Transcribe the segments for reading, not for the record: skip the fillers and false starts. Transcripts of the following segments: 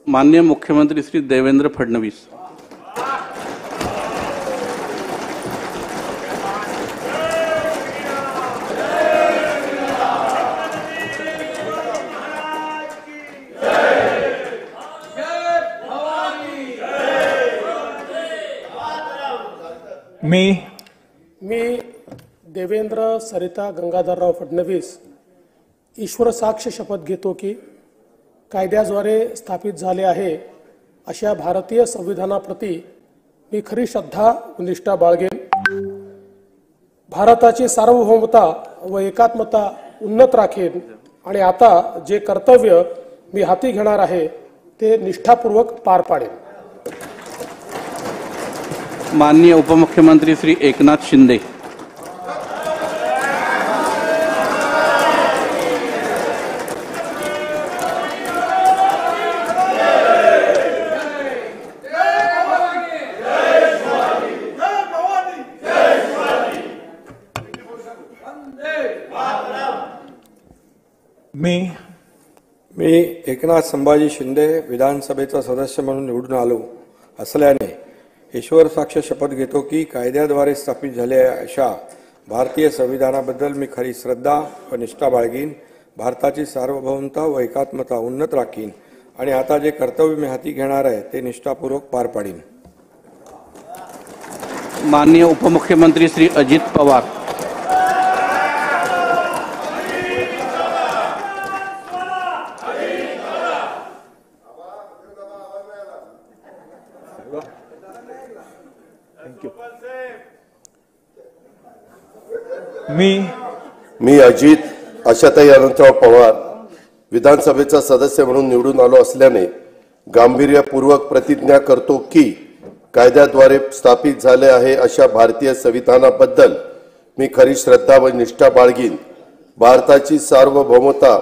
माननीय मुख्यमंत्री श्री देवेंद्र फडणवीस। मी देवेंद्र सरिता गंगाधरराव फडणवीस ईश्वर साक्ष शपथ घेतो की कायद्याद्वारे स्थापित झाले आहे अशा भारतीय संविधानाप्रती मी खरी श्रद्धा व निष्ठा बाळगेन। भारताची सार्वभौमता व एकात्मता उन्नत राखेन आणि आता जे कर्तव्य मी हाती घेणार आहे ते निष्ठापूर्वक पार पाडेन। माननीय उपमुख्यमंत्री श्री एकनाथ शिंदे। मी एकनाथ संभाजी शिंदे विधानसभेचा सदस्य म्हणून निवडून आलो असल्याने ईश्वर साक्ष शपथ घेतो की कायद्याद्वारे स्थापित झालेल्या अशा भारतीय संविधानाबद्दल मी खरी श्रद्धा व निष्ठा बाळगीन, भारताची सार्वभौमता व एकात्मता उन्नत राखीन आणि आता जे कर्तव्य मी हाती घेणार आहे ते निष्ठापूर्वक पार पाडीन। माननीय उपमुख्यमंत्री श्री अजित पवार। मी अजित आशाताई अनंतराव पवार विधानसभेचा सदस्य म्हणून निवडून आलो असल्याने गांभीर्यपूर्वक प्रतिज्ञा करतो की कायद्याद्वारे स्थापित झाले आहे अशा भारतीय संविधानाबद्दल मी खरी श्रद्धा व निष्ठा बाळगीन, भारताची सार्वभौमता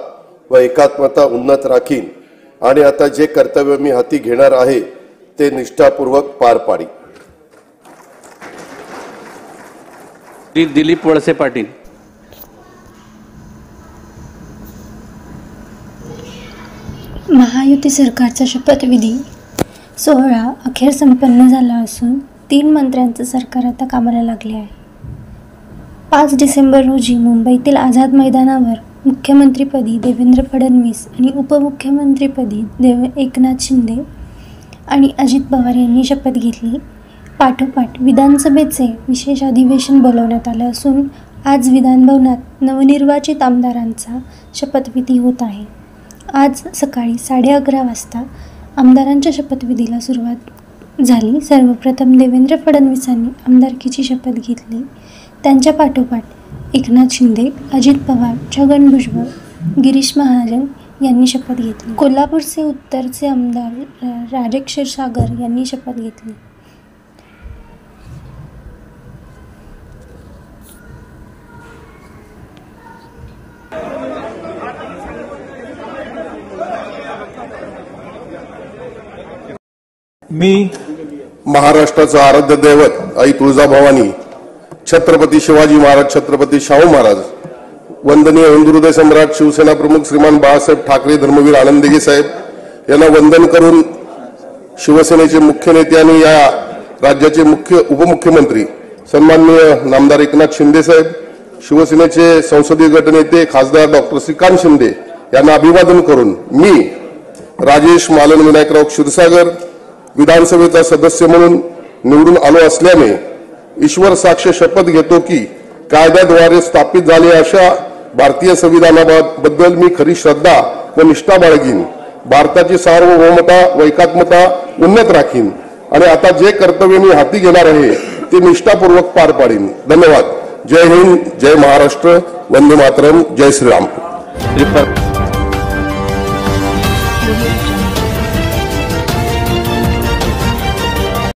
व एकात्मता उन्नत राखीन आणि आता जे कर्तव्य मी हाती घेणार आहे ते निष्ठापूर्वक पार पाडीन। श्री दिलीप वळसे पाटील। महायुती सरकारचा शपथविधी सोहळा अखेर संपन्न झाला असून 3 मंत्र्यांचं सरकार आता कामाला लागले आहे। 5 डिसेंबर रोजी मुंबईतील आझाद मैदानावर मुख्यमंत्रीपदी देवेंद्र फडणवीस आणि उपमुख्यमंत्रीपदी एकनाथ शिंदे आणि अजित पवार यांनी शपथ घेतली। पाठोपाठ विधानसभेचे विशेष अधिवेशन बोलवण्यात आले असून आज विधानभवनात नवनिर्वाचित आमदारांचा शपथविधी होत आहे। आज सकाळी 11:30 वाजता आमदारांच्या शपथविधीला सुरुवात झाली। सर्वप्रथम देवेंद्र फडणवीसांनी आमदारकीची शपथ घेतली। त्यांच्या पाठोपाठ एकनाथ शिंदे, अजित पवार, छगन भुजबळ, गिरीश महाजन यांनी शपथ घेतली। कोल्हापूरचे उत्तरचे आमदार राजेश क्षीरसागर यांनी शपथ घेतली। मी महाराष्ट्राचं आराध्य दैवत आई तुळजाभवानी, छत्रपती शिवाजी महाराज, छत्रपती शाहू महाराज, वंदनीय हिंदुहृदय सम्राट शिवसेना प्रमुख श्रीमान बाळासाहेब ठाकरे, धर्मवीर आनंदगे साहेब यांना वंदन करून शिवसेनेचे मुख्य नेते आणि या राज्याचे उपमुख्यमंत्री सन्माननीय नामदार एकनाथ शिंदे साहेब, शिवसेनेचे संसदीय गटनेते खासदार डॉक्टर श्रीकांत शिंदे यांना अभिवादन करून मी राजेश मालन विनायकराव क्षीरसागर विधानसभेचा सदस्य म्हणून निवडून आलो असल्याने ईश्वर साक्ष शपथ घेतो की कायद्याद्वारे स्थापित झाले अशा भारतीय संविधानाबद्दल मी खरी श्रद्धा व निष्ठा बाळगीन, भारताची सार्वभौमता व एकात्मता उन्नत राखीन आणि आता जे कर्तव्य मी हाती घेणार आहे ते निष्ठापूर्वक पार पाडीन। धन्यवाद। जय हिंद, जय महाराष्ट्र, वंदे मातरम, जय श्रीराम।